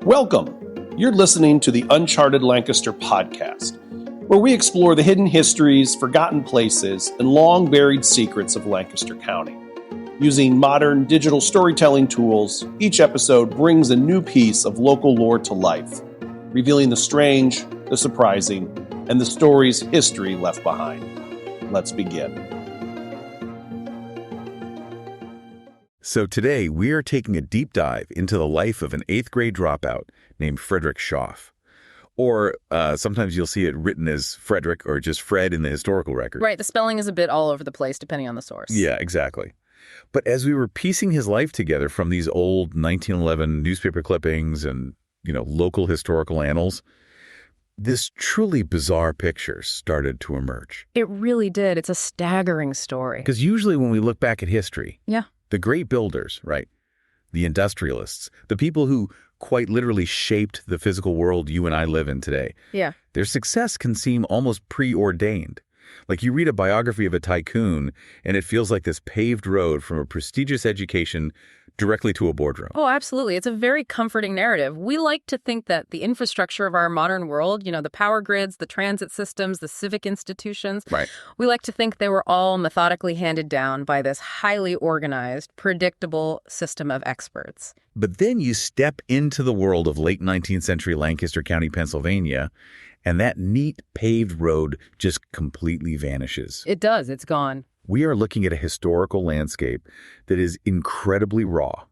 Welcome! You're listening to the Uncharted Lancaster podcast, where we explore the hidden histories, forgotten places, and long-buried secrets of Lancaster County. Using modern digital storytelling tools, each episode brings a new piece of local lore to life, revealing the strange, the surprising, and the stories history left behind. Let's begin. So today, we are taking a deep dive into the life of an 8th grade dropout named Frederick Shoff. Or sometimes you'll see it written as Frederick or just Fred in the historical record. Right, the spelling is a bit all over the place depending on the source. Yeah, exactly. But as we were piecing his life together from these old 1911 newspaper clippings and, local historical annals, this truly bizarre picture started to emerge. It really did. It's a staggering story. Because usually when we look back at history, Yeah. the great builders, right, the industrialists, the people who quite literally shaped the physical world you and I live in today, Yeah. their success can seem almost preordained. Like you read a biography of a tycoon, and it feels like this paved road from a prestigious education directly to a boardroom. Oh, absolutely. It's a very comforting narrative. We like to think that the infrastructure of our modern world, the power grids, the transit systems, the civic institutions, Right. we like to think they were all methodically handed down by this highly organized, predictable system of experts. But then you step into the world of late 19th century Lancaster County, Pennsylvania, and that neat paved road just completely vanishes. It does. It's gone. We are looking at a historical landscape that is incredibly raw.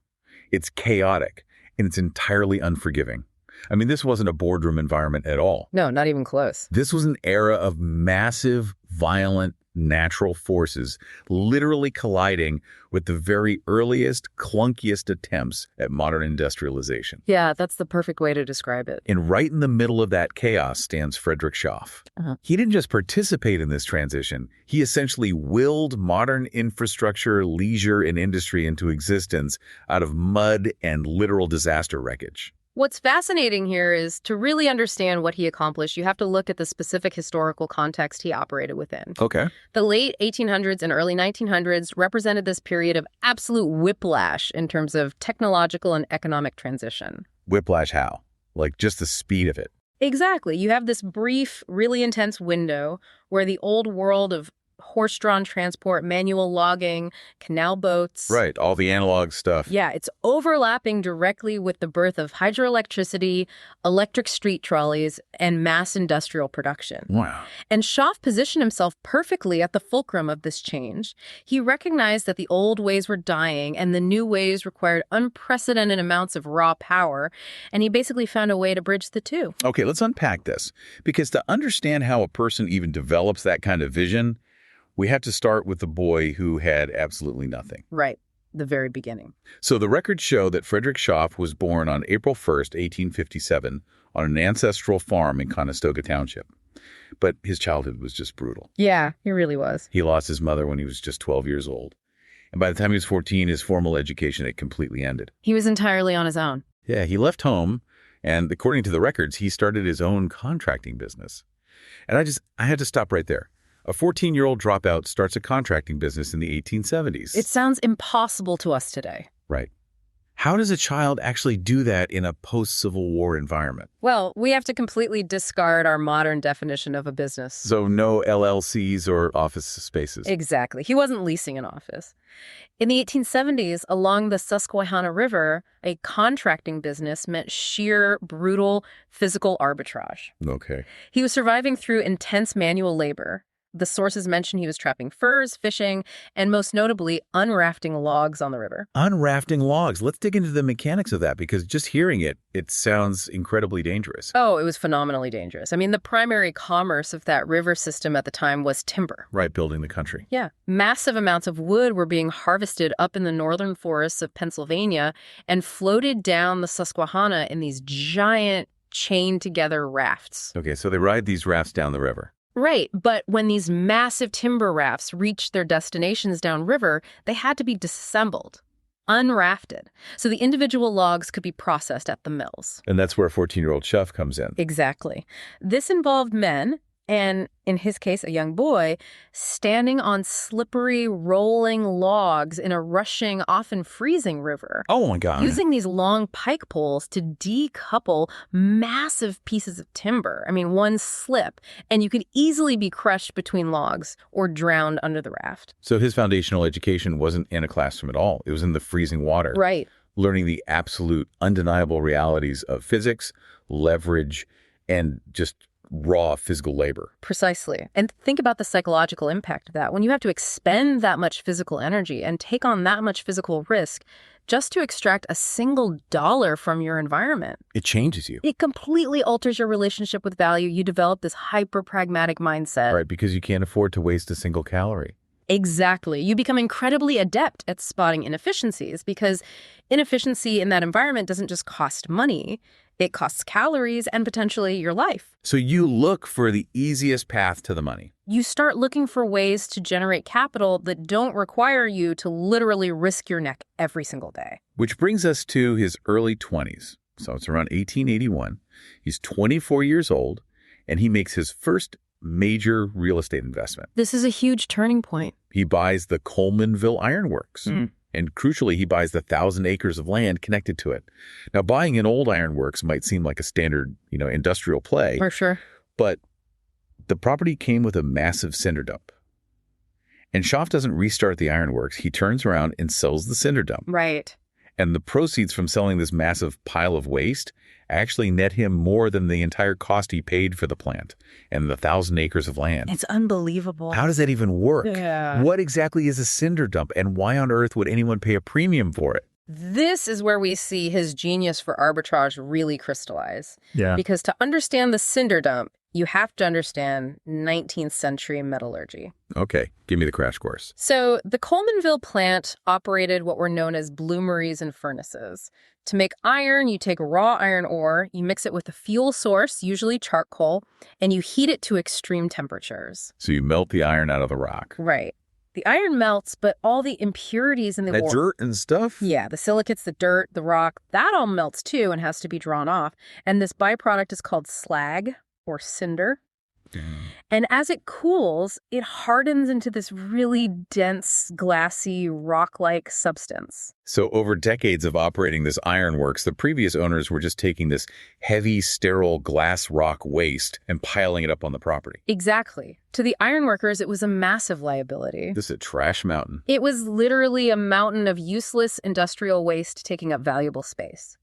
It's chaotic, and it's entirely unforgiving. I mean, this wasn't a boardroom environment at all. No, not even close. This was an era of massive, violent, natural forces literally colliding with the very earliest, clunkiest attempts at modern industrialization. Yeah, that's the perfect way to describe it. And right in the middle of that chaos stands Frederick Shoff. He didn't just participate in this transition. He essentially willed modern infrastructure, leisure, and industry into existence out of mud and literal disaster wreckage. What's fascinating here is to really understand what he accomplished, you have to look at the specific historical context he operated within. Okay. The late 1800s and early 1900s represented this period of absolute whiplash in terms of technological and economic transition. Whiplash how? Like just the speed of it. Exactly. You have this brief, really intense window where the old world of horse-drawn transport, manual logging, canal boats. Right, all the analog stuff. Yeah, it's overlapping directly with the birth of hydroelectricity, electric street trolleys, and mass industrial production. Wow. And Shoff positioned himself perfectly at the fulcrum of this change. He recognized that the old ways were dying and the new ways required unprecedented amounts of raw power, and he basically found a way to bridge the two. Okay, let's unpack this. Because to understand how a person even develops that kind of vision, we have to start with the boy who had absolutely nothing. Right, the very beginning. So the records show that Frederick Shoff was born on April 1st, 1857, on an ancestral farm in Conestoga Township. But his childhood was just brutal. Yeah, he really was. He lost his mother when he was just 12 years old. And by the time he was 14, his formal education had completely ended. He was entirely on his own. Yeah, he left home, and according to the records, he started his own contracting business. And I had to stop right there. A 14-year-old dropout starts a contracting business in the 1870s. It sounds impossible to us today. Right. How does a child actually do that in a post-Civil War environment? Well, we have to completely discard our modern definition of a business. So no LLCs or office spaces. Exactly. He wasn't leasing an office. In the 1870s, along the Susquehanna River, a contracting business meant sheer, brutal, physical arbitrage. Okay. He was surviving through intense manual labor. The sources mention he was trapping furs, fishing, and most notably, unrafting logs on the river. Unrafting logs. Let's dig into the mechanics of that, because just hearing it, it sounds incredibly dangerous. Oh, it was phenomenally dangerous. I mean, the primary commerce of that river system at the time was timber. Right, building the country. Yeah. Massive amounts of wood were being harvested up in the northern forests of Pennsylvania and floated down the Susquehanna in these giant chained-together rafts. Okay, so they ride these rafts down the river. Right, but when these massive timber rafts reached their destinations downriver, they had to be disassembled, unrafted, so the individual logs could be processed at the mills. And that's where 14-year-old Shoff comes in. Exactly. This involved men, And in his case, a young boy, standing on slippery, rolling logs in a rushing, often freezing river. Oh, my God. Using these long pike poles to decouple massive pieces of timber. I mean, one slip, and you could easily be crushed between logs or drowned under the raft. So his foundational education wasn't in a classroom at all. It was in the freezing water. Right. Learning the absolute undeniable realities of physics, leverage, and just raw physical labor. Precisely. And think about the psychological impact of that. When you have to expend that much physical energy and take on that much physical risk just to extract a single dollar from your environment. It changes you. It completely alters your relationship with value. You develop this hyper-pragmatic mindset. Right, because you can't afford to waste a single calorie. Exactly. You become incredibly adept at spotting inefficiencies because inefficiency in that environment doesn't just cost money. It costs calories and potentially your life. So you look for the easiest path to the money. You start looking for ways to generate capital that don't require you to literally risk your neck every single day. Which brings us to his early 20s. So it's around 1881. He's 24 years old, and he makes his first major real estate investment. This is a huge turning point. He buys the Colemanville Iron Works. And crucially, he buys the 1,000 acres of land connected to it. Now, buying an old ironworks might seem like a standard, industrial play. For sure. But the property came with a massive cinder dump. And Shoff doesn't restart the ironworks. He turns around and sells the cinder dump. Right. And the proceeds from selling this massive pile of waste actually net him more than the entire cost he paid for the plant and the 1,000 acres of land. It's unbelievable. How does that even work? Yeah. What exactly is a cinder dump, and why on earth would anyone pay a premium for it? This is where we see his genius for arbitrage really crystallize. Yeah. Because to understand the cinder dump, you have to understand 19th century metallurgy. Okay, give me the crash course. So the Colemanville plant operated what were known as bloomeries and furnaces. To make iron, you take raw iron ore, you mix it with a fuel source, usually charcoal, and you heat it to extreme temperatures. So you melt the iron out of the rock. Right. The iron melts, but all the impurities in the ore... That dirt and stuff? Yeah, the silicates, the dirt, the rock, that all melts too and has to be drawn off. And this byproduct is called slag or cinder. And as it cools, it hardens into this really dense, glassy, rock-like substance. So over decades of operating this ironworks, the previous owners were just taking this heavy, sterile glass rock waste and piling it up on the property. Exactly. To the ironworkers, it was a massive liability. This is a trash mountain. It was literally a mountain of useless industrial waste taking up valuable space.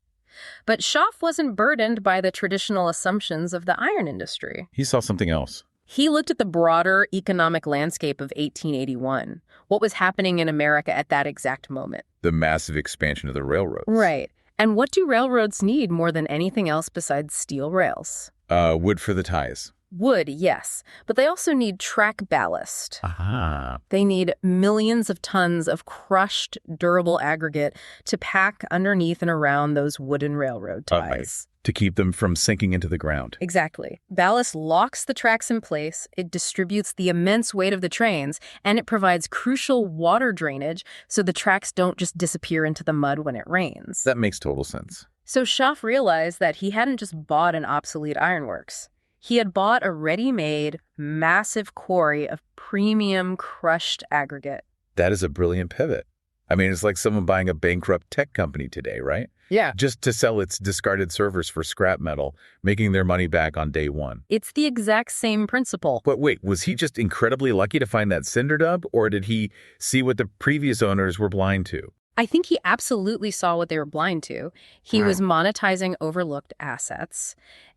But Shoff wasn't burdened by the traditional assumptions of the iron industry. He saw something else. He looked at the broader economic landscape of 1881, what was happening in America at that exact moment. The massive expansion of the railroads. Right. And what do railroads need more than anything else besides steel rails? Wood for the ties. Wood, yes. But they also need track ballast. Aha. They need millions of tons of crushed, durable aggregate to pack underneath and around those wooden railroad ties. To keep them from sinking into the ground. Exactly. Ballast locks the tracks in place, it distributes the immense weight of the trains, and it provides crucial water drainage so the tracks don't just disappear into the mud when it rains. That makes total sense. So Shoff realized that he hadn't just bought an obsolete ironworks. He had bought a ready-made, massive quarry of premium crushed aggregate. That is a brilliant pivot. I mean, it's like someone buying a bankrupt tech company today, right? Yeah. Just to sell its discarded servers for scrap metal, making their money back on day one. It's the exact same principle. But wait, was he just incredibly lucky to find that cinder dump, or did he see what the previous owners were blind to? I think he absolutely saw what they were blind to. He was monetizing overlooked assets.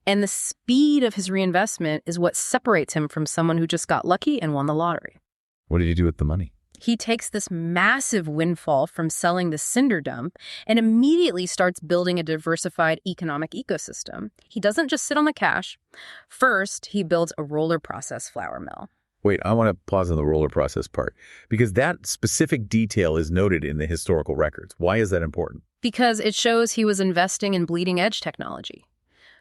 And the speed of his reinvestment is what separates him from someone who just got lucky and won the lottery. What did he do with the money? He takes this massive windfall from selling the cinder dump and immediately starts building a diversified economic ecosystem. He doesn't just sit on the cash. First, he builds a roller process flour mill. Wait, I want to pause on the roller process part, because that specific detail is noted in the historical records. Why is that important? Because it shows he was investing in bleeding edge technology.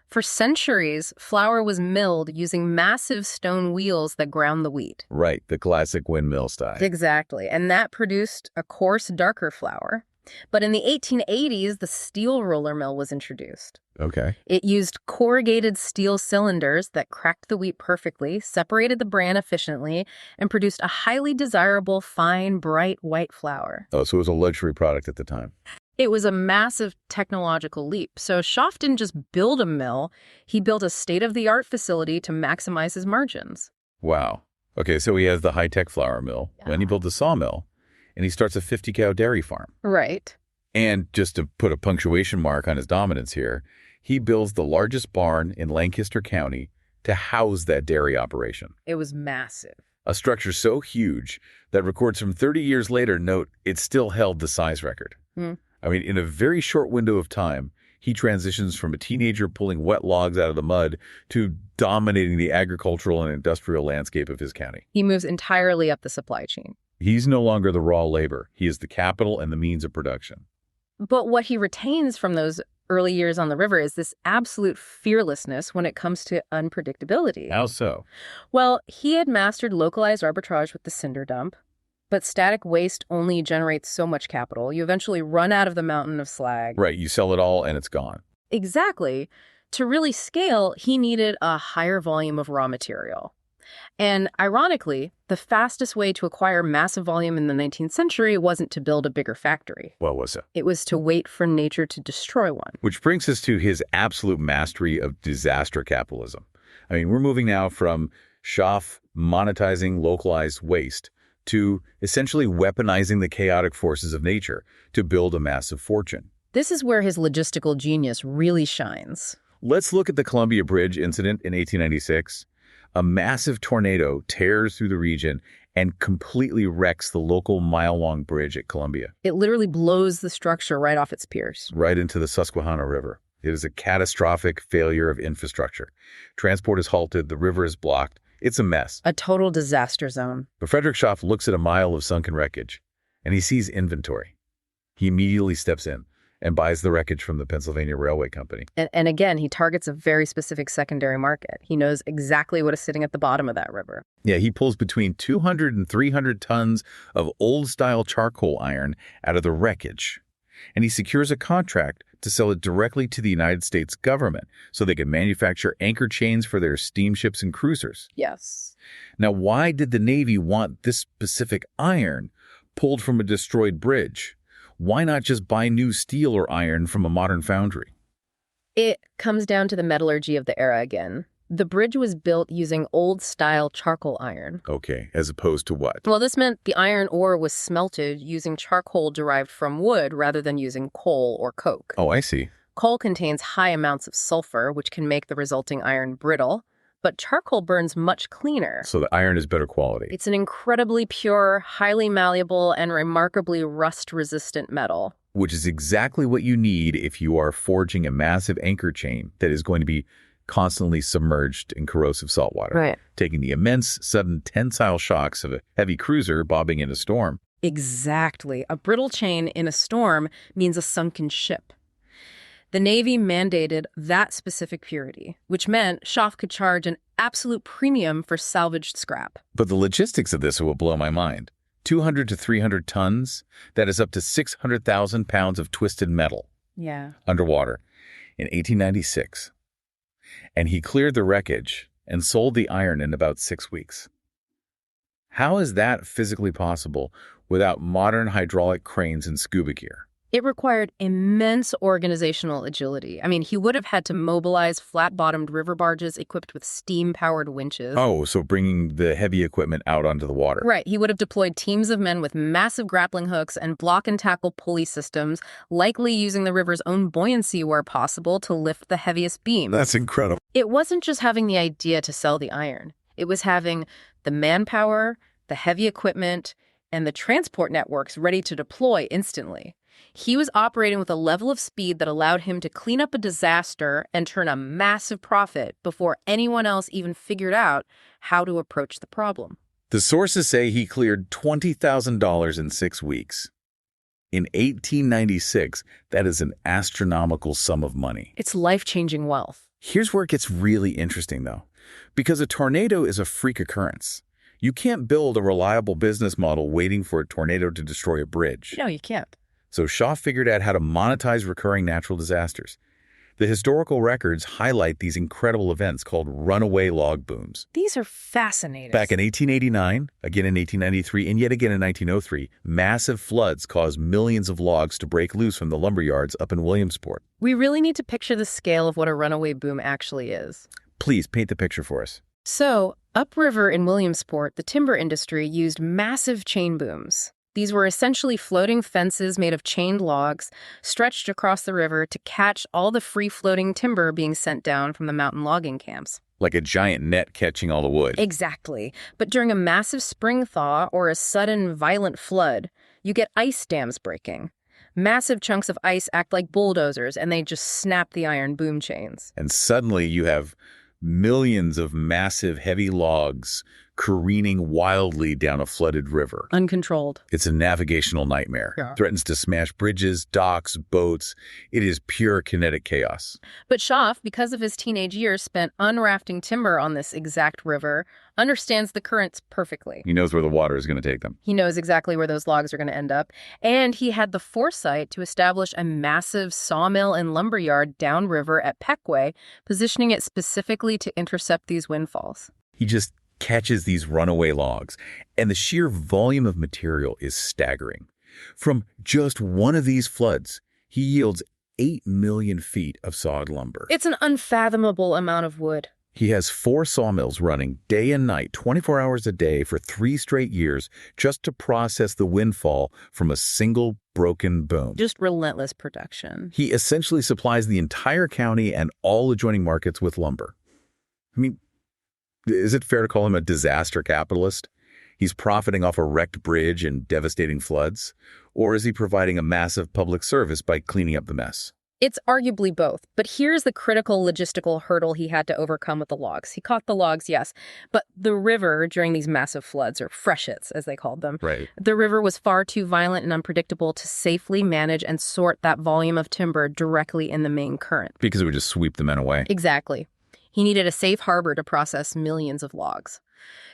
For centuries, flour was milled using massive stone wheels that ground the wheat. Right, the classic windmill style. Exactly, and that produced a coarse, darker flour. But in the 1880s, the steel roller mill was introduced. Okay. It used corrugated steel cylinders that cracked the wheat perfectly, separated the bran efficiently, and produced a highly desirable, fine, bright white flour. Oh, so it was a luxury product at the time. It was a massive technological leap. So Shoff didn't just build a mill, he built a state-of-the-art facility to maximize his margins. Wow. Okay, so he has the high-tech flour mill, and he built the sawmill, and he starts a 50-cow dairy farm. Right. And just to put a punctuation mark on his dominance here, he builds the largest barn in Lancaster County to house that dairy operation. It was massive. A structure so huge that records from 30 years later note it still held the size record. I mean, in a very short window of time, he transitions from a teenager pulling wet logs out of the mud to dominating the agricultural and industrial landscape of his county. He moves entirely up the supply chain. He's no longer the raw labor. He is the capital and the means of production. But what he retains from those early years on the river is this absolute fearlessness when it comes to unpredictability. How so? Well, he had mastered localized arbitrage with the cinder dump, but static waste only generates so much capital. You eventually run out of the mountain of slag. Right, you sell it all and it's gone. Exactly. To really scale, he needed a higher volume of raw material. And ironically, the fastest way to acquire massive volume in the 19th century wasn't to build a bigger factory. What was it? It was to wait for nature to destroy one. Which brings us to his absolute mastery of disaster capitalism. I mean, we're moving now from Shoff monetizing localized waste to essentially weaponizing the chaotic forces of nature to build a massive fortune. This is where his logistical genius really shines. Let's look at the Columbia Bridge incident in 1896. A massive tornado tears through the region and completely wrecks the local mile-long bridge at Columbia. It literally blows the structure right off its piers. Right into the Susquehanna River. It is a catastrophic failure of infrastructure. Transport is halted, the river is blocked. It's a mess. A total disaster zone. But Frederick Shoff looks at a mile of sunken wreckage, and he sees inventory. He immediately steps in and buys the wreckage from the Pennsylvania Railway Company. And again, he targets a very specific secondary market. He knows exactly what is sitting at the bottom of that river. Yeah, he pulls between 200 and 300 tons of old-style charcoal iron out of the wreckage, and he secures a contract to sell it directly to the United States government so they can manufacture anchor chains for their steamships and cruisers. Yes. Now, why did the Navy want this specific iron pulled from a destroyed bridge? Why not just buy new steel or iron from a modern foundry? It comes down to the metallurgy of the era again. The bridge was built using old-style charcoal iron. Okay, as opposed to what? Well, this meant the iron ore was smelted using charcoal derived from wood rather than using coal or coke. Oh, I see. Coal contains high amounts of sulfur, which can make the resulting iron brittle, but charcoal burns much cleaner. So the iron is better quality. It's an incredibly pure, highly malleable, and remarkably rust-resistant metal. Which is exactly what you need if you are forging a massive anchor chain that is going to be constantly submerged in corrosive salt water, Right. taking the immense, sudden, tensile shocks of a heavy cruiser bobbing in a storm. Exactly. A brittle chain in a storm means a sunken ship. The Navy mandated that specific purity, which meant Shoff could charge an absolute premium for salvaged scrap. But the logistics of this will blow my mind. 200 to 300 tons, that is up to 600,000 pounds of twisted metal Yeah. underwater in 1896. And he cleared the wreckage and sold the iron in about 6 weeks. How is that physically possible without modern hydraulic cranes and scuba gear? It required immense organizational agility. I mean, he would have had to mobilize flat-bottomed river barges equipped with steam-powered winches. Oh, so bringing the heavy equipment out onto the water. Right. He would have deployed teams of men with massive grappling hooks and block-and-tackle pulley systems, likely using the river's own buoyancy where possible to lift the heaviest beam. That's incredible. It wasn't just having the idea to sell the iron. It was having the manpower, the heavy equipment, and the transport networks ready to deploy instantly. He was operating with a level of speed that allowed him to clean up a disaster and turn a massive profit before anyone else even figured out how to approach the problem. The sources say he cleared $20,000 in 6 weeks. In 1896, that is an astronomical sum of money. It's life-changing wealth. Here's where it gets really interesting, though. Because a tornado is a freak occurrence. You can't build a reliable business model waiting for a tornado to destroy a bridge. No, you can't. So Shoff figured out how to monetize recurring natural disasters. The historical records highlight these incredible events called runaway log booms. These are fascinating. Back in 1889, again in 1893, and yet again in 1903, massive floods caused millions of logs to break loose from the lumber yards up in Williamsport. We really need to picture the scale of what a runaway boom actually is. Please paint the picture for us. So, upriver in Williamsport, the timber industry used massive chain booms. These were essentially floating fences made of chained logs stretched across the river to catch all the free-floating timber being sent down from the mountain logging camps. Like a giant net catching all the wood. Exactly. But during a massive spring thaw or a sudden violent flood, you get ice dams breaking. Massive chunks of ice act like bulldozers, and they just snap the iron boom chains. And suddenly you have millions of massive, heavy logs careening wildly down a flooded river. Uncontrolled. It's a navigational nightmare. Yeah. Threatens to smash bridges, docks, boats. It is pure kinetic chaos. But Shoff, because of his teenage years spent unrafting timber on this exact river, understands the currents perfectly. He knows where the water is going to take them. He knows exactly where those logs are going to end up. And he had the foresight to establish a massive sawmill and lumberyard downriver at Pequea, positioning it specifically to intercept these windfalls. He just catches these runaway logs, and the sheer volume of material is staggering. From just one of these floods, he yields 8 million feet of sawed lumber. It's an unfathomable amount of wood. He has 4 sawmills running day and night, 24 hours a day for 3 straight years just to process the windfall from a single broken boom. Just relentless production. He essentially supplies the entire county and all adjoining markets with lumber. I mean, is it fair to call him a disaster capitalist? He's profiting off a wrecked bridge and devastating floods? Or is he providing a massive public service by cleaning up the mess? It's arguably both, but here's the critical logistical hurdle he had to overcome with the logs. He caught the logs, yes, but the river during these massive floods, or freshets as they called them, Right. The river was far too violent and unpredictable to safely manage and sort that volume of timber directly in the main current. Because it would just sweep the men away. Exactly. He needed a safe harbor to process millions of logs.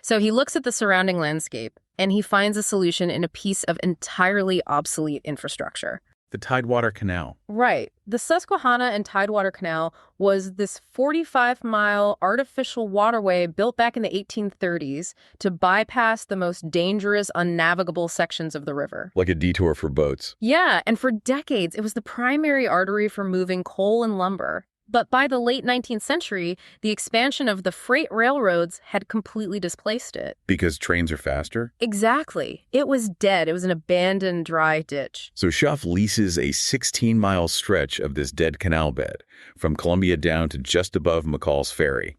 So he looks at the surrounding landscape, and he finds a solution in a piece of entirely obsolete infrastructure. The Tidewater Canal. Right. The Susquehanna and Tidewater Canal was this 45-mile artificial waterway built back in the 1830s to bypass the most dangerous, unnavigable sections of the river. Like a detour for boats. Yeah, and for decades, it was the primary artery for moving coal and lumber. But by the late 19th century, the expansion of the freight railroads had completely displaced it. Because trains are faster? Exactly. It was dead. It was an abandoned, dry ditch. So Shoff leases a 16-mile stretch of this dead canal bed from Columbia down to just above McCall's Ferry,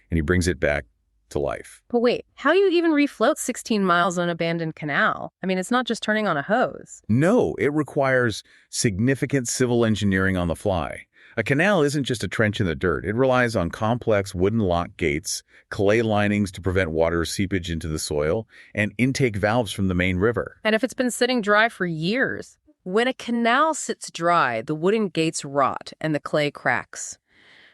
and he brings it back to life. But wait, how do you even refloat 16 miles on an abandoned canal? I mean, it's not just turning on a hose. No, it requires significant civil engineering on the fly. A canal isn't just a trench in the dirt. It relies on complex wooden lock gates, clay linings to prevent water seepage into the soil, and intake valves from the main river. And if it's been sitting dry for years? When a canal sits dry, the wooden gates rot and the clay cracks.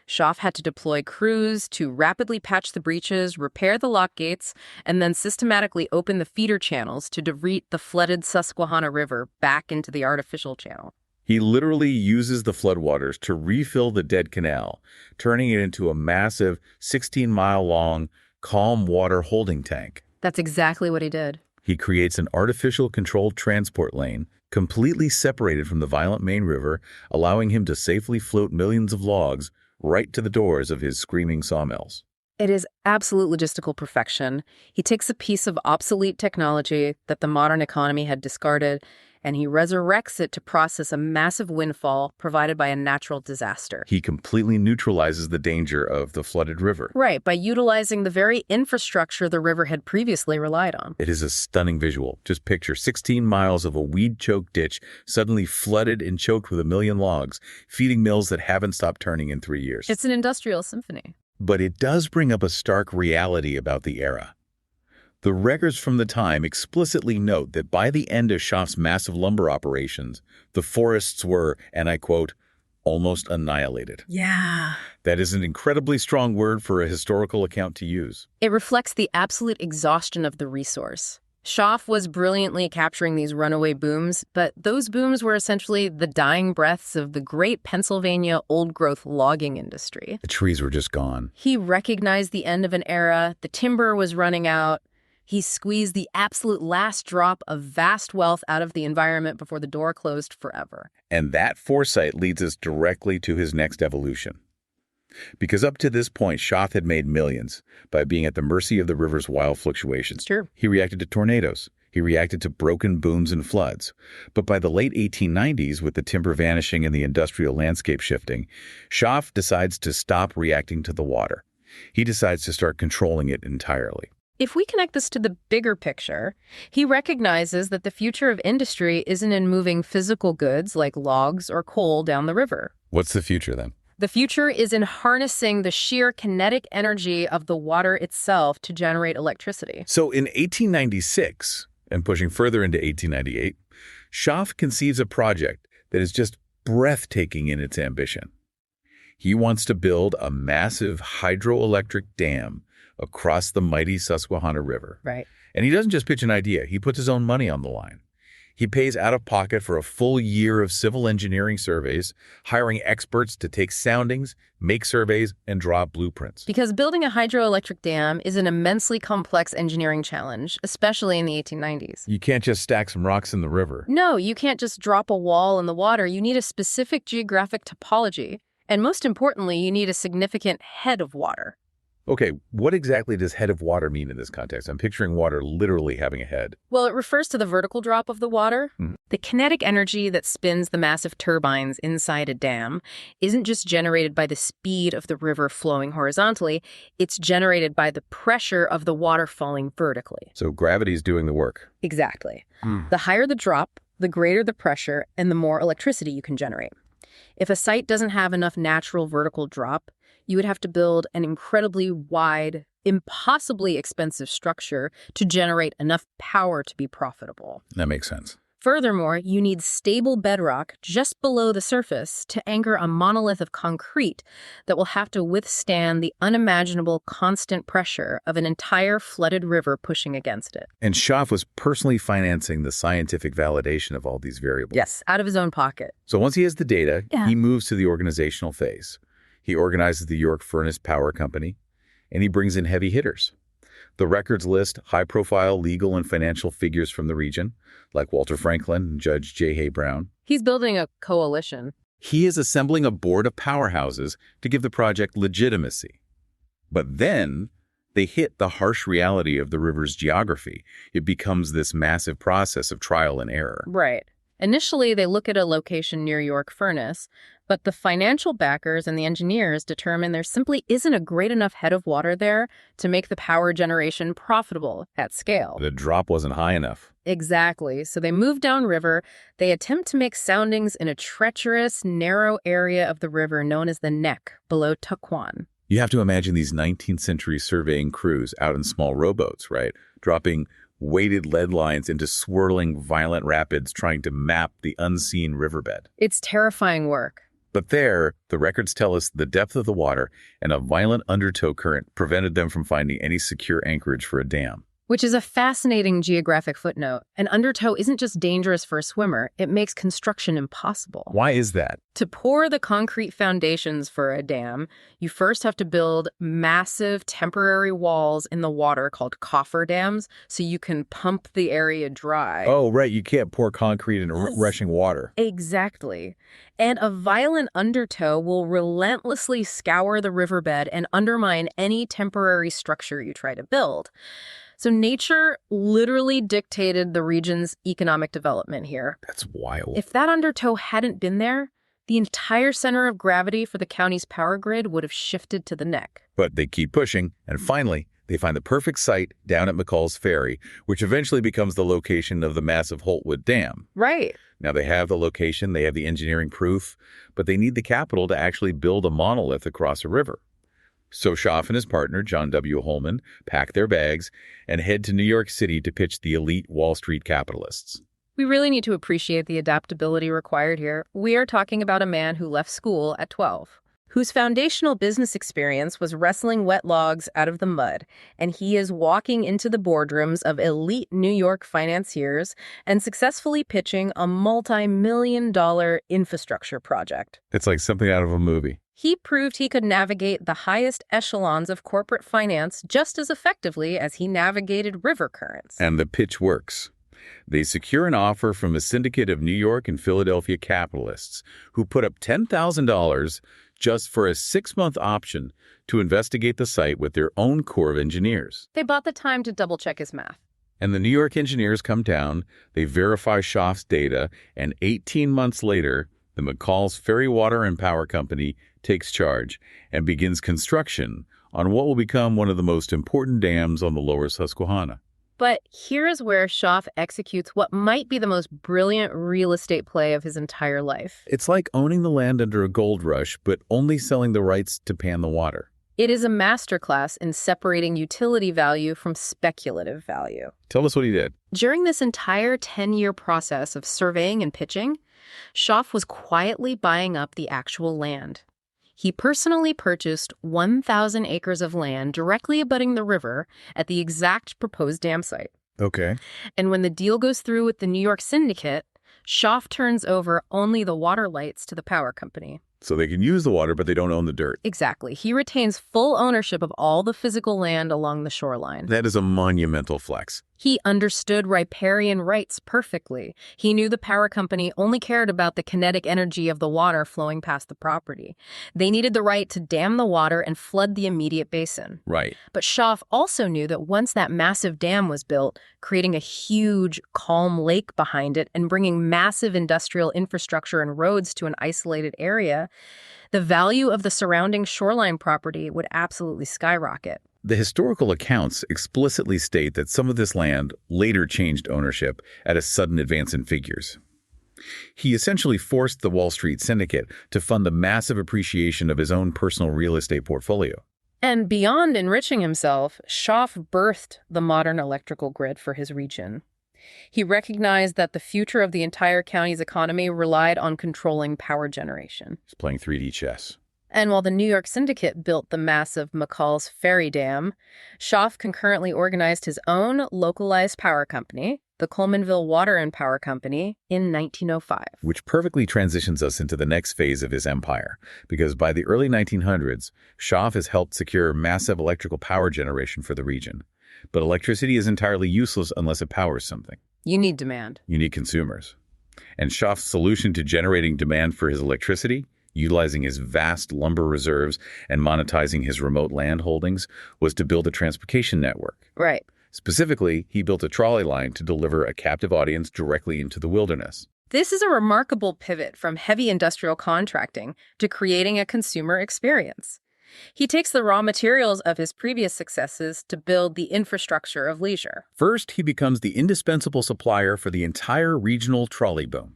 Shoff had to deploy crews to rapidly patch the breaches, repair the lock gates, and then systematically open the feeder channels to divert the flooded Susquehanna River back into the artificial channel. He literally uses the floodwaters to refill the dead canal, turning it into a massive 16-mile-long calm water holding tank. That's exactly what he did. He creates an artificial controlled transport lane, completely separated from the violent main river, allowing him to safely float millions of logs right to the doors of his screaming sawmills. It is absolute logistical perfection. He takes a piece of obsolete technology that the modern economy had discarded, and he resurrects it to process a massive windfall provided by a natural disaster. He completely neutralizes the danger of the flooded river. Right, by utilizing the very infrastructure the river had previously relied on. It is a stunning visual. Just picture 16 miles of a weed-choked ditch suddenly flooded and choked with 1 million logs, feeding mills that haven't stopped turning in 3 years. It's an industrial symphony. But it does bring up a stark reality about the era. The records from the time explicitly note that by the end of Shoff's massive lumber operations, the forests were, and I quote, almost annihilated. Yeah. That is an incredibly strong word for a historical account to use. It reflects the absolute exhaustion of the resource. Shoff was brilliantly capturing these runaway booms, but those booms were essentially the dying breaths of the great Pennsylvania old-growth logging industry. The trees were just gone. He recognized the end of an era, the timber was running out. He squeezed the absolute last drop of vast wealth out of the environment before the door closed forever. And that foresight leads us directly to his next evolution. Because up to this point, Shoff had made millions by being at the mercy of the river's wild fluctuations. True. He reacted to tornadoes. He reacted to broken booms and floods. But by the late 1890s, with the timber vanishing and the industrial landscape shifting, Shoff decides to stop reacting to the water. He decides to start controlling it entirely. If we connect this to the bigger picture, he recognizes that the future of industry isn't in moving physical goods like logs or coal down the river. What's the future then? The future is in harnessing the sheer kinetic energy of the water itself to generate electricity. So in 1896, and pushing further into 1898, Shoff conceives a project that is just breathtaking in its ambition. He wants to build a massive hydroelectric dam across the mighty Susquehanna River. Right. And he doesn't just pitch an idea, he puts his own money on the line. He pays out of pocket for a full year of civil engineering surveys, hiring experts to take soundings, make surveys, and draw blueprints. Because building a hydroelectric dam is an immensely complex engineering challenge, especially in the 1890s. You can't just stack some rocks in the river. No, you can't just drop a wall in the water. You need a specific geographic topology. And most importantly, you need a significant head of water. Okay, what exactly does head of water mean in this context? I'm picturing water literally having a head. Well, it refers to the vertical drop of the water. The kinetic energy that spins the massive turbines inside a dam isn't just generated by the speed of the river flowing horizontally, it's generated by the pressure of the water falling vertically. So gravity's doing the work. Exactly. The higher the drop, the greater the pressure, and the more electricity you can generate. If a site doesn't have enough natural vertical drop, you would have to build an incredibly wide, impossibly expensive structure to generate enough power to be profitable. That makes sense. Furthermore, you need stable bedrock just below the surface to anchor a monolith of concrete that will have to withstand the unimaginable constant pressure of an entire flooded river pushing against it. And Shoff was personally financing the scientific validation of all these variables. Yes, out of his own pocket. So once he has the data, he moves to the organizational phase. He organizes the York Furnace Power Company, and he brings in heavy hitters. The records list high-profile legal and financial figures from the region, like Walter Franklin and Judge J. Hay Brown. He's building a coalition. He is assembling a board of powerhouses to give the project legitimacy. But then they hit the harsh reality of the river's geography. It becomes this massive process of trial and error. Right. Initially, they look at a location near York Furnace, but the financial backers and the engineers determine there simply isn't a great enough head of water there to make the power generation profitable at scale. The drop wasn't high enough. Exactly. So they move downriver. They attempt to make soundings in a treacherous, narrow area of the river known as the Neck below Tuquan. You have to imagine these 19th century surveying crews out in small rowboats, right? Dropping weighted lead lines into swirling, violent rapids trying to map the unseen riverbed. It's terrifying work. But there, the records tell us the depth of the water and a violent undertow current prevented them from finding any secure anchorage for a dam. Which is a fascinating geographic footnote. An undertow isn't just dangerous for a swimmer, it makes construction impossible. Why is that? To pour the concrete foundations for a dam, you first have to build massive temporary walls in the water called cofferdams so you can pump the area dry. Oh, right. You can't pour concrete in rushing water. Exactly. And a violent undertow will relentlessly scour the riverbed and undermine any temporary structure you try to build. So nature literally dictated the region's economic development here. That's wild. If that undertow hadn't been there, the entire center of gravity for the county's power grid would have shifted to the Neck. But they keep pushing, and finally, they find the perfect site down at McCall's Ferry, which eventually becomes the location of the massive Holtwood Dam. Right. Now, they have the location, they have the engineering proof, but they need the capital to actually build a monolith across a river. So Shoff and his partner, John W. Holman, pack their bags and head to New York City to pitch the elite Wall Street capitalists. We really need to appreciate the adaptability required here. We are talking about a man who left school at 12. whose foundational business experience was wrestling wet logs out of the mud, and he is walking into the boardrooms of elite New York financiers and successfully pitching a multi-million-dollar infrastructure project. It's like something out of a movie. He proved he could navigate the highest echelons of corporate finance just as effectively as he navigated river currents. And the pitch works. They secure an offer from a syndicate of New York and Philadelphia capitalists who put up $10,000 just for a 6-month option to investigate the site with their own corps of engineers. They bought the time to double-check his math. And the New York engineers come down, they verify Shoff's data, and 18 months later, the McCall's Ferry Water and Power Company takes charge and begins construction on what will become one of the most important dams on the lower Susquehanna. But here is where Shoff executes what might be the most brilliant real estate play of his entire life. It's like owning the land under a gold rush, but only selling the rights to pan the water. It is a masterclass in separating utility value from speculative value. Tell us what he did. During this entire 10-year process of surveying and pitching, Shoff was quietly buying up the actual land. He personally purchased 1,000 acres of land directly abutting the river at the exact proposed dam site. Okay. And when the deal goes through with the New York syndicate, Shoff turns over only the water rights to the power company. So they can use the water, but they don't own the dirt. Exactly. He retains full ownership of all the physical land along the shoreline. That is a monumental flex. He understood riparian rights perfectly. He knew the power company only cared about the kinetic energy of the water flowing past the property. They needed the right to dam the water and flood the immediate basin. Right. But Shoff also knew that once that massive dam was built, creating a huge, calm lake behind it and bringing massive industrial infrastructure and roads to an isolated area, the value of the surrounding shoreline property would absolutely skyrocket. The historical accounts explicitly state that some of this land later changed ownership at a sudden advance in figures. He essentially forced the Wall Street syndicate to fund the massive appreciation of his own personal real estate portfolio. And beyond enriching himself, Shoff birthed the modern electrical grid for his region. He recognized that the future of the entire county's economy relied on controlling power generation. He's playing 3D chess. And while the New York syndicate built the massive McCall's Ferry Dam, Shoff concurrently organized his own localized power company, the Colemanville Water and Power Company, in 1905. Which perfectly transitions us into the next phase of his empire, because by the early 1900s, Shoff has helped secure massive electrical power generation for the region. But electricity is entirely useless unless it powers something. You need demand. You need consumers. And Shoff's solution to generating demand for his electricity, utilizing his vast lumber reserves and monetizing his remote land holdings, was to build a transportation network. Right. Specifically, he built a trolley line to deliver a captive audience directly into the wilderness. This is a remarkable pivot from heavy industrial contracting to creating a consumer experience. He takes the raw materials of his previous successes to build the infrastructure of leisure. First, he becomes the indispensable supplier for the entire regional trolley boom.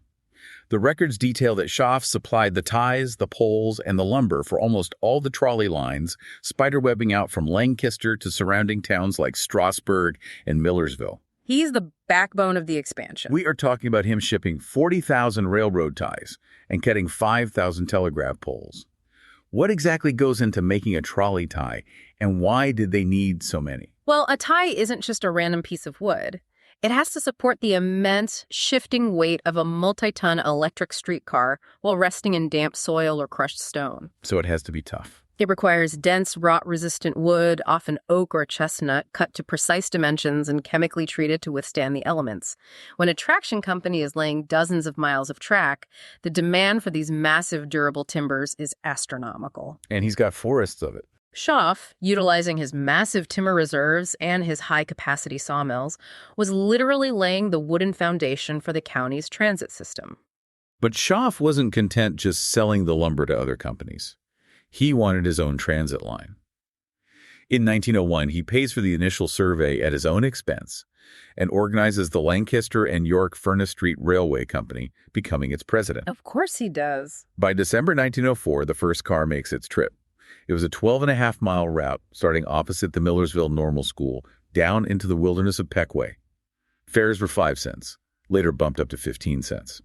The records detail that Shoff supplied the ties, the poles, and the lumber for almost all the trolley lines, spiderwebbing out from Lancaster to surrounding towns like Strasburg and Millersville. He's the backbone of the expansion. We are talking about him shipping 40,000 railroad ties and cutting 5,000 telegraph poles. What exactly goes into making a trolley tie, and why did they need so many? Well, a tie isn't just a random piece of wood. It has to support the immense, shifting weight of a multi-ton electric streetcar while resting in damp soil or crushed stone. So it has to be tough. It requires dense, rot-resistant wood, often oak or chestnut, cut to precise dimensions and chemically treated to withstand the elements. When a traction company is laying dozens of miles of track, the demand for these massive, durable timbers is astronomical. And he's got forests of it. Shoff, utilizing his massive timber reserves and his high-capacity sawmills, was literally laying the wooden foundation for the county's transit system. But Shoff wasn't content just selling the lumber to other companies. He wanted his own transit line. In 1901, he pays for the initial survey at his own expense and organizes the Lancaster and York Furnace Street Railway Company, becoming its president. Of course he does. By December 1904, the first car makes its trip. It was a 12.5-mile route starting opposite the Millersville Normal School down into the wilderness of Pequea. Fares were 5 cents, later bumped up to 15 cents.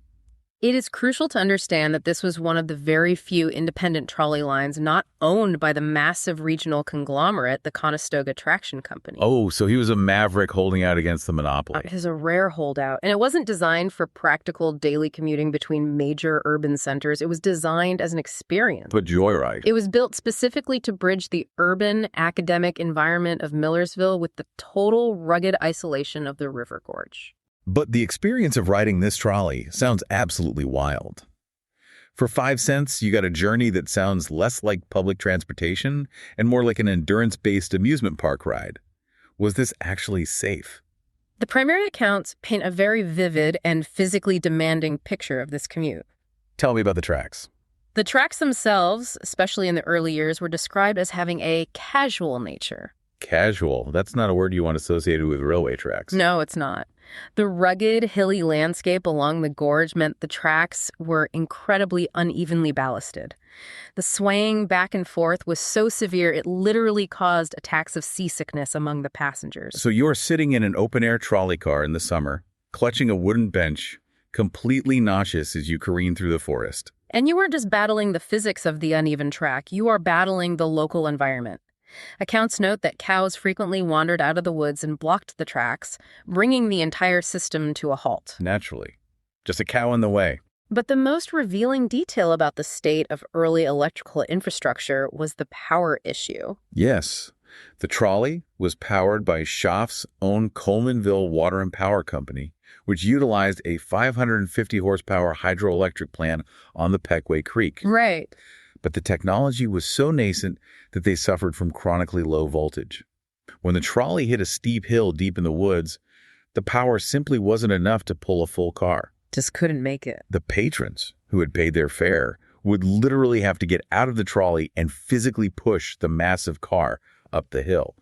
It is crucial to understand that this was one of the very few independent trolley lines not owned by the massive regional conglomerate, the Conestoga Traction Company. Oh, so he was a maverick holding out against the monopoly. It is a rare holdout, and it wasn't designed for practical daily commuting between major urban centers. It was designed as an experience. But joyride. It was built specifically to bridge the urban, academic environment of Millersville with the total rugged isolation of the river gorge. But the experience of riding this trolley sounds absolutely wild. For 5 cents, you got a journey that sounds less like public transportation and more like an endurance-based amusement park ride. Was this actually safe? The primary accounts paint a very vivid and physically demanding picture of this commute. Tell me about the tracks. The tracks themselves, especially in the early years, were described as having a casual nature. Casual. That's not a word you want associated with railway tracks. No, it's not. The rugged, hilly landscape along the gorge meant the tracks were incredibly unevenly ballasted. The swaying back and forth was so severe it literally caused attacks of seasickness among the passengers. So you're sitting in an open-air trolley car in the summer, clutching a wooden bench, completely nauseous as you careen through the forest. And you weren't just battling the physics of the uneven track, you are battling the local environment. Accounts note that cows frequently wandered out of the woods and blocked the tracks, bringing the entire system to a halt. Naturally. Just a cow in the way. But the most revealing detail about the state of early electrical infrastructure was the power issue. Yes. The trolley was powered by Shoff's own Colemanville Water and Power Company, which utilized a 550 horsepower hydroelectric plant on the Pequea Creek. Right. But the technology was so nascent that they suffered from chronically low voltage. When the trolley hit a steep hill deep in the woods, the power simply wasn't enough to pull a full car. Just couldn't make it. The patrons, who had paid their fare, would literally have to get out of the trolley and physically push the massive car up the hill.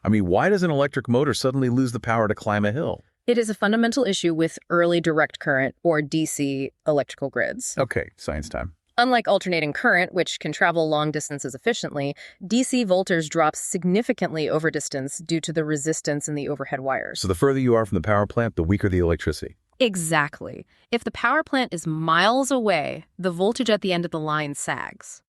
I mean, why does an electric motor suddenly lose the power to climb a hill? It is a fundamental issue with early direct current, or DC, electrical grids. Okay, science time. Unlike alternating current, which can travel long distances efficiently, DC voltage drops significantly over distance due to the resistance in the overhead wires. So the further you are from the power plant, the weaker the electricity. Exactly. If the power plant is miles away, the voltage at the end of the line sags.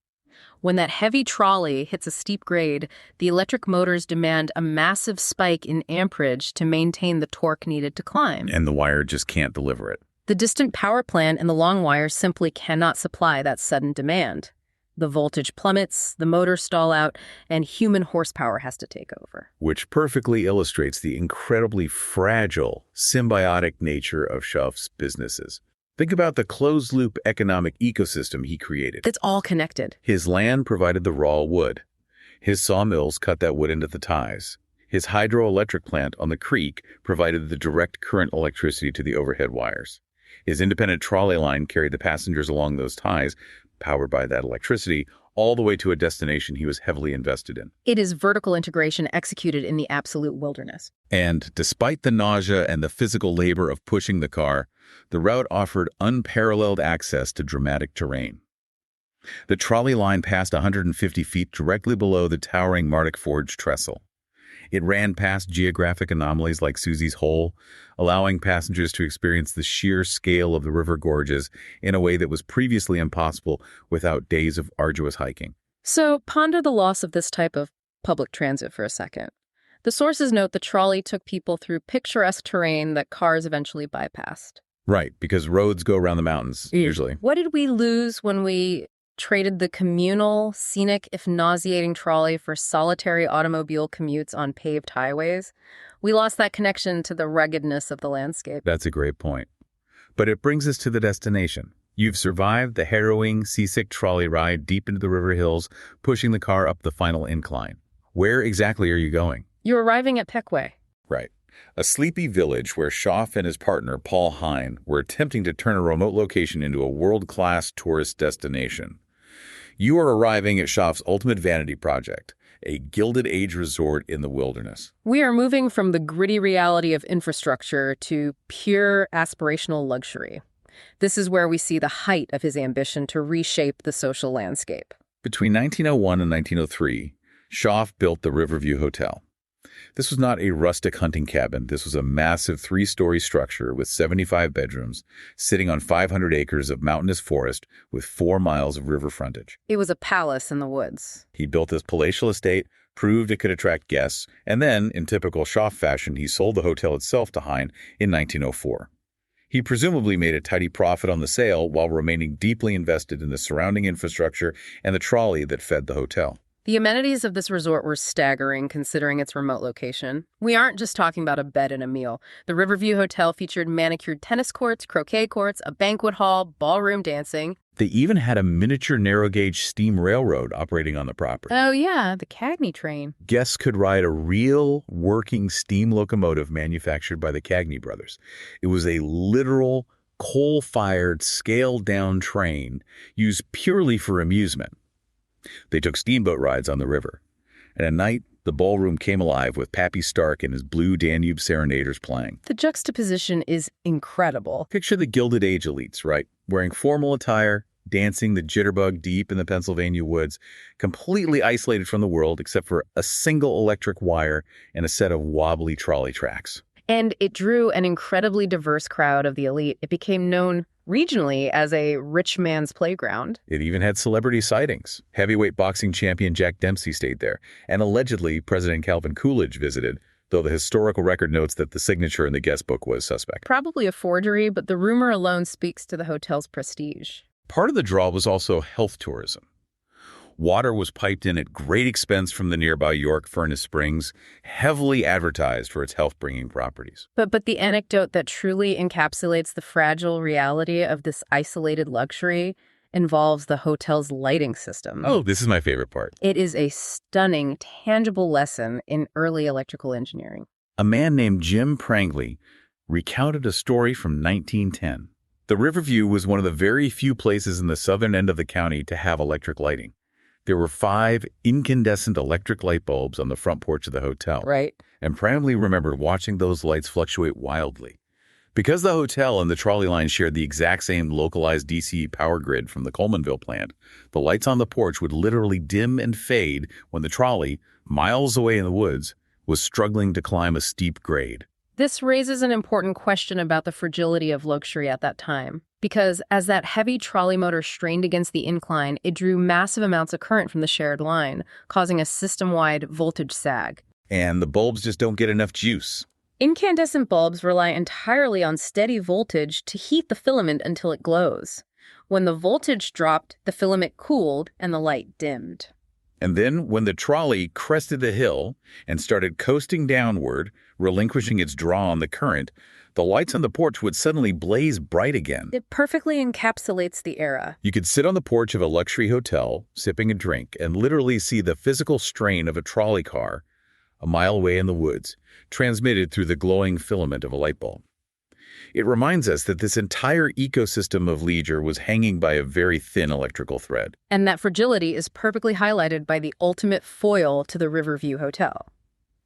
When that heavy trolley hits a steep grade, the electric motors demand a massive spike in amperage to maintain the torque needed to climb. And the wire just can't deliver it. The distant power plant and the long wire simply cannot supply that sudden demand. The voltage plummets, the motors stall out, and human horsepower has to take over. Which perfectly illustrates the incredibly fragile, symbiotic nature of Shoff's businesses. Think about the closed-loop economic ecosystem he created. It's all connected. His land provided the raw wood. His sawmills cut that wood into the ties. His hydroelectric plant on the creek provided the direct current electricity to the overhead wires. His independent trolley line carried the passengers along those ties, powered by that electricity, all the way to a destination he was heavily invested in. It is vertical integration executed in the absolute wilderness. And despite the nausea and the physical labor of pushing the car, the route offered unparalleled access to dramatic terrain. The trolley line passed 150 feet directly below the towering Mardic Forge trestle. It ran past geographic anomalies like Susie's Hole, allowing passengers to experience the sheer scale of the river gorges in a way that was previously impossible without days of arduous hiking. So ponder the loss of this type of public transit for a second. The sources note the trolley took people through picturesque terrain that cars eventually bypassed. Right, because roads go around the mountains, usually. What did we lose when we traded the communal, scenic, if nauseating trolley for solitary automobile commutes on paved highways? We lost that connection to the ruggedness of the landscape. That's a great point. But it brings us to the destination. You've survived the harrowing, seasick trolley ride deep into the river hills, pushing the car up the final incline. Where exactly are you going? You're arriving at Pequea. Right. A sleepy village where Shoff and his partner, Paul Hine, were attempting to turn a remote location into a world-class tourist destination. You are arriving at Shoff's ultimate vanity project, a Gilded Age resort in the wilderness. We are moving from the gritty reality of infrastructure to pure aspirational luxury. This is where we see the height of his ambition to reshape the social landscape. Between 1901 and 1903, Shoff built the Riverview Hotel. This was not a rustic hunting cabin. This was a massive 3-story structure with 75 bedrooms, sitting on 500 acres of mountainous forest with 4 miles of river frontage. It was a palace in the woods. He built this palatial estate, proved it could attract guests, and then, in typical Shoff fashion, he sold the hotel itself to Hine in 1904. He presumably made a tidy profit on the sale while remaining deeply invested in the surrounding infrastructure and the trolley that fed the hotel. The amenities of this resort were staggering considering its remote location. We aren't just talking about a bed and a meal. The Riverview Hotel featured manicured tennis courts, croquet courts, a banquet hall, ballroom dancing. They even had a miniature narrow-gauge steam railroad operating on the property. Oh yeah, the Cagney train. Guests could ride a real working steam locomotive manufactured by the Cagney brothers. It was a literal coal-fired, scaled-down train used purely for amusement. They took steamboat rides on the river. And at night, the ballroom came alive with Pappy Stark and his blue Danube serenaders playing. The juxtaposition is incredible. Picture the Gilded Age elites, right? Wearing formal attire, dancing the jitterbug deep in the Pennsylvania woods, completely isolated from the world except for a single electric wire and a set of wobbly trolley tracks. And it drew an incredibly diverse crowd of the elite. It became known regionally as a rich man's playground. It even had celebrity sightings. Heavyweight boxing champion Jack Dempsey stayed there, and allegedly President Calvin Coolidge visited, though the historical record notes that the signature in the guest book was suspect. Probably a forgery, but the rumor alone speaks to the hotel's prestige. Part of the draw was also health tourism. Water was piped in at great expense from the nearby York Furnace Springs, heavily advertised for its health-bringing properties. But the anecdote that truly encapsulates the fragile reality of this isolated luxury involves the hotel's lighting system. Oh, this is my favorite part. It is a stunning, tangible lesson in early electrical engineering. A man named Jim Prangley recounted a story from 1910. The Riverview was one of the very few places in the southern end of the county to have electric lighting. There were 5 incandescent electric light bulbs on the front porch of the hotel. Right. And Pramley remembered watching those lights fluctuate wildly. Because the hotel and the trolley line shared the exact same localized DC power grid from the Colemanville plant, the lights on the porch would literally dim and fade when the trolley, miles away in the woods, was struggling to climb a steep grade. This raises an important question about the fragility of luxury at that time. Because as that heavy trolley motor strained against the incline, it drew massive amounts of current from the shared line, causing a system-wide voltage sag. And the bulbs just don't get enough juice. Incandescent bulbs rely entirely on steady voltage to heat the filament until it glows. When the voltage dropped, the filament cooled and the light dimmed. And then when the trolley crested the hill and started coasting downward, relinquishing its draw on the current, the lights on the porch would suddenly blaze bright again. It perfectly encapsulates the era. You could sit on the porch of a luxury hotel, sipping a drink, and literally see the physical strain of a trolley car a mile away in the woods, transmitted through the glowing filament of a light bulb. It reminds us that this entire ecosystem of leisure was hanging by a very thin electrical thread. And that fragility is perfectly highlighted by the ultimate foil to the Riverview Hotel,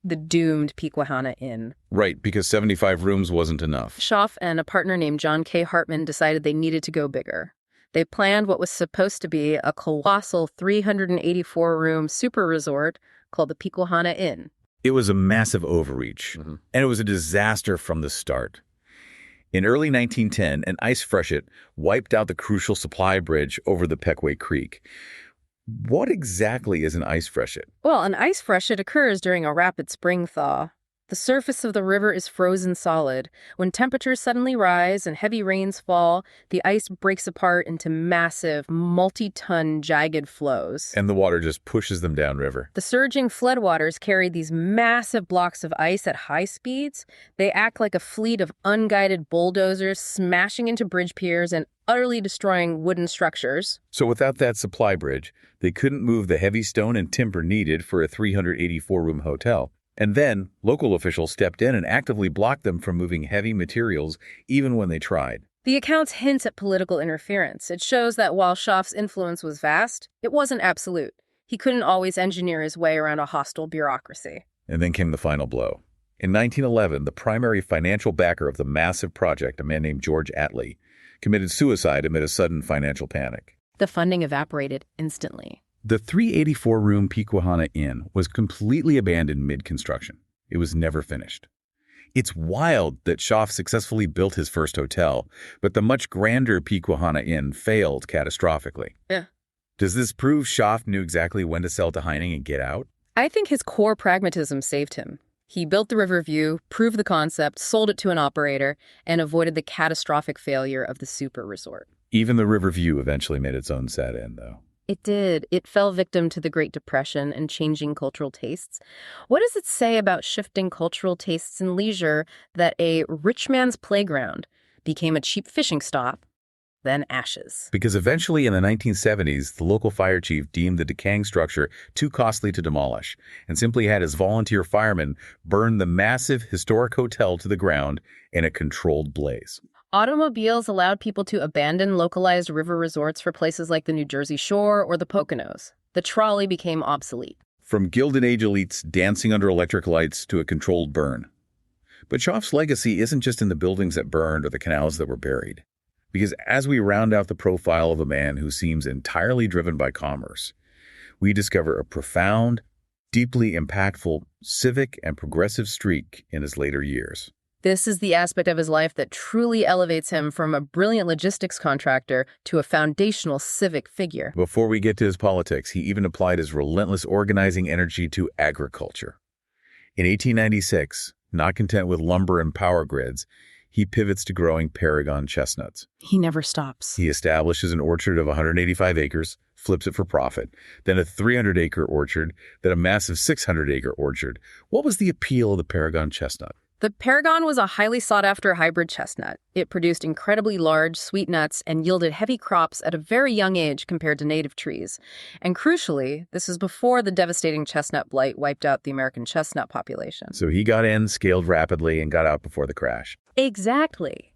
the doomed Pequea Inn. Right, because 75 rooms wasn't enough. Shoff and a partner named John K. Hartman decided they needed to go bigger. They planned what was supposed to be a colossal 384-room super resort called the Pequea Inn. It was a massive overreach, and it was a disaster from the start. In early 1910, an ice freshet wiped out the crucial supply bridge over the Pequea Creek. What exactly is an ice freshet? Well, an ice freshet occurs during a rapid spring thaw. The surface of the river is frozen solid. When temperatures suddenly rise and heavy rains fall, the ice breaks apart into massive, multi-ton jagged flows. And the water just pushes them downriver. The surging floodwaters carry these massive blocks of ice at high speeds. They act like a fleet of unguided bulldozers smashing into bridge piers and utterly destroying wooden structures. So without that supply bridge, they couldn't move the heavy stone and timber needed for a 384-room hotel. And then, local officials stepped in and actively blocked them from moving heavy materials, even when they tried. The accounts hint at political interference. It shows that while Shoff's influence was vast, it wasn't absolute. He couldn't always engineer his way around a hostile bureaucracy. And then came the final blow. In 1911, the primary financial backer of the massive project, a man named George Attlee, committed suicide amid a sudden financial panic. The funding evaporated instantly. The 384-room Pequea Inn was completely abandoned mid-construction. It was never finished. It's wild that Shoff successfully built his first hotel, but the much grander Pequea Inn failed catastrophically. Yeah. Does this prove Shoff knew exactly when to sell to Heining and get out? I think his core pragmatism saved him. He built the Riverview, proved the concept, sold it to an operator, and avoided the catastrophic failure of the super resort. Even the Riverview eventually made its own sad end, though. It did. It fell victim to the Great Depression and changing cultural tastes. What does it say about shifting cultural tastes in leisure that a rich man's playground became a cheap fishing stop, then ashes? Because eventually in the 1970s, the local fire chief deemed the decaying structure too costly to demolish and simply had his volunteer firemen burn the massive historic hotel to the ground in a controlled blaze. Automobiles allowed people to abandon localized river resorts for places like the New Jersey Shore or the Poconos. The trolley became obsolete. From Gilded Age elites dancing under electric lights to a controlled burn. But Shoff's legacy isn't just in the buildings that burned or the canals that were buried. Because as we round out the profile of a man who seems entirely driven by commerce, we discover a profound, deeply impactful civic and progressive streak in his later years. This is the aspect of his life that truly elevates him from a brilliant logistics contractor to a foundational civic figure. Before we get to his politics, he even applied his relentless organizing energy to agriculture. In 1896, not content with lumber and power grids, he pivots to growing Paragon chestnuts. He never stops. He establishes an orchard of 185 acres, flips it for profit, then a 300-acre orchard, then a massive 600-acre orchard. What was the appeal of the Paragon chestnut? The Paragon was a highly sought-after hybrid chestnut. It produced incredibly large, sweet nuts and yielded heavy crops at a very young age compared to native trees. And crucially, this was before the devastating chestnut blight wiped out the American chestnut population. So he got in, scaled rapidly, and got out before the crash. Exactly.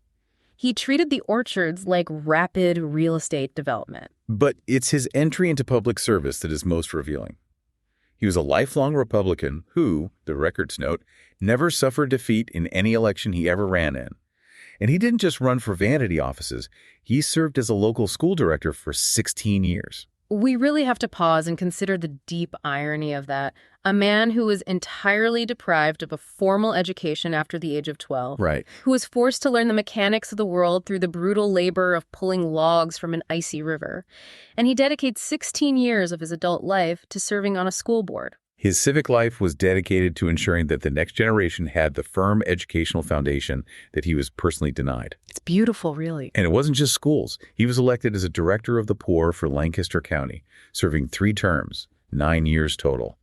He treated the orchards like rapid real estate development. But it's his entry into public service that is most revealing. He was a lifelong Republican who, the records note, never suffered defeat in any election he ever ran in. And he didn't just run for vanity offices. He served as a local school director for 16 years. We really have to pause and consider the deep irony of that. A man who was entirely deprived of a formal education after the age of 12. Right. Who was forced to learn the mechanics of the world through the brutal labor of pulling logs from an icy river. And he dedicates 16 years of his adult life to serving on a school board. His civic life was dedicated to ensuring that the next generation had the firm educational foundation that he was personally denied. It's beautiful, really. And it wasn't just schools. He was elected as a director of the poor for Lancaster County, serving 3 terms, 9 years total.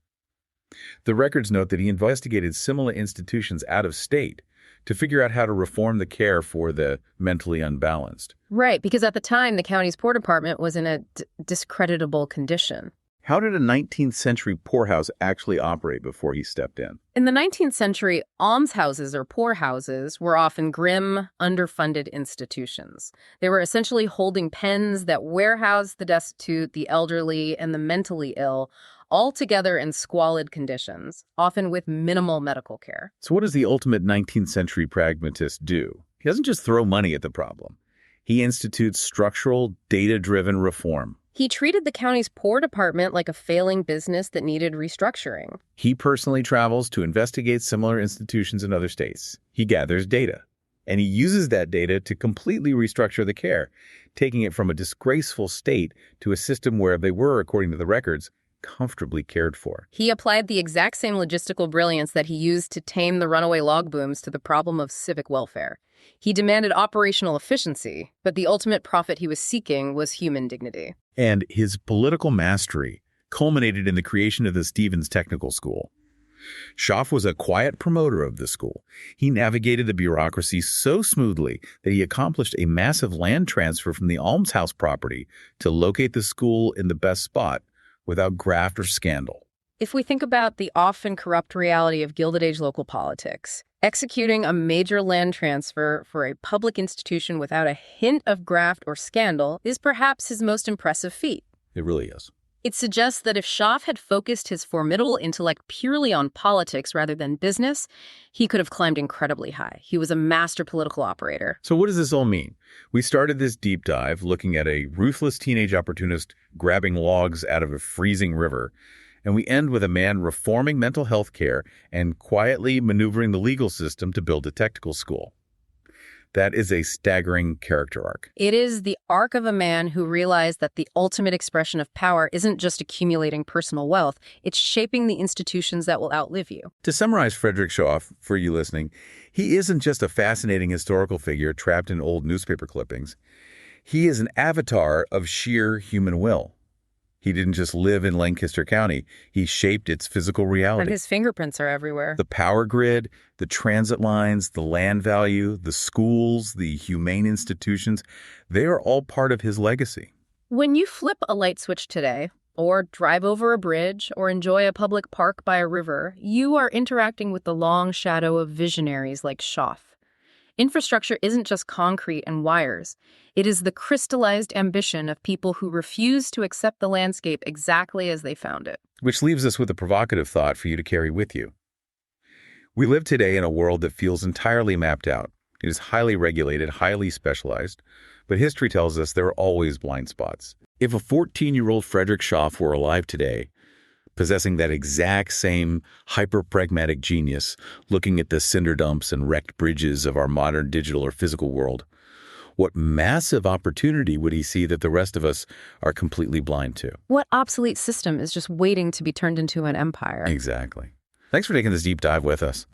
The records note that he investigated similar institutions out of state to figure out how to reform the care for the mentally unbalanced. Right, because at the time, the county's poor department was in a discreditable condition. How did a 19th century poorhouse actually operate before he stepped in? In the 19th century, almshouses or poorhouses were often grim, underfunded institutions. They were essentially holding pens that warehoused the destitute, the elderly, and the mentally ill, all together in squalid conditions, often with minimal medical care. So what does the ultimate 19th century pragmatist do? He doesn't just throw money at the problem. He institutes structural, data-driven reform. He treated the county's poor department like a failing business that needed restructuring. He personally travels to investigate similar institutions in other states. He gathers data, and he uses that data to completely restructure the care, taking it from a disgraceful state to a system where they were, according to the records, comfortably cared for. He applied the exact same logistical brilliance that he used to tame the runaway log booms to the problem of civic welfare. He demanded operational efficiency, but the ultimate profit he was seeking was human dignity. And his political mastery culminated in the creation of the Stevens Technical School. Shoff was a quiet promoter of the school. He navigated the bureaucracy so smoothly that he accomplished a massive land transfer from the almshouse property to locate the school in the best spot without graft or scandal. If we think about the often corrupt reality of Gilded Age local politics, executing a major land transfer for a public institution without a hint of graft or scandal is perhaps his most impressive feat. It really is. It suggests that if Shoff had focused his formidable intellect purely on politics rather than business, he could have climbed incredibly high. He was a master political operator. So what does this all mean? We started this deep dive looking at a ruthless teenage opportunist grabbing logs out of a freezing river. And we end with a man reforming mental health care and quietly maneuvering the legal system to build a technical school. That is a staggering character arc. It is the arc of a man who realized that the ultimate expression of power isn't just accumulating personal wealth, it's shaping the institutions that will outlive you. To summarize Frederick Shoff, for you listening, he isn't just a fascinating historical figure trapped in old newspaper clippings. He is an avatar of sheer human will. He didn't just live in Lancaster County. He shaped its physical reality. And his fingerprints are everywhere. The power grid, the transit lines, the land value, the schools, the humane institutions, they are all part of his legacy. When you flip a light switch today, or drive over a bridge, or enjoy a public park by a river, you are interacting with the long shadow of visionaries like Shoff. Infrastructure isn't just concrete and wires. It is the crystallized ambition of people who refuse to accept the landscape exactly as they found it. Which leaves us with a provocative thought for you to carry with you. We live today in a world that feels entirely mapped out. It is highly regulated, highly specialized, but history tells us there are always blind spots. If a 14-year-old Frederick Shoff were alive today, possessing that exact same hyper-pragmatic genius, looking at the cinder dumps and wrecked bridges of our modern digital or physical world, what massive opportunity would he see that the rest of us are completely blind to? What obsolete system is just waiting to be turned into an empire? Exactly. Thanks for taking this deep dive with us.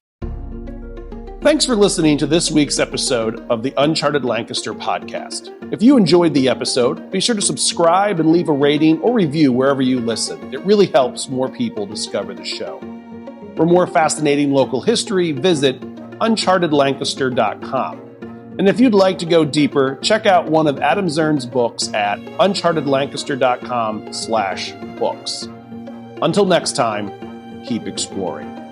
Thanks for listening to this week's episode of the Uncharted Lancaster podcast. If you enjoyed the episode, be sure to subscribe and leave a rating or review wherever you listen. It really helps more people discover the show. For more fascinating local history, visit unchartedlancaster.com. And if you'd like to go deeper, check out one of Adam Zern's books at unchartedlancaster.com/books. Until next time, keep exploring.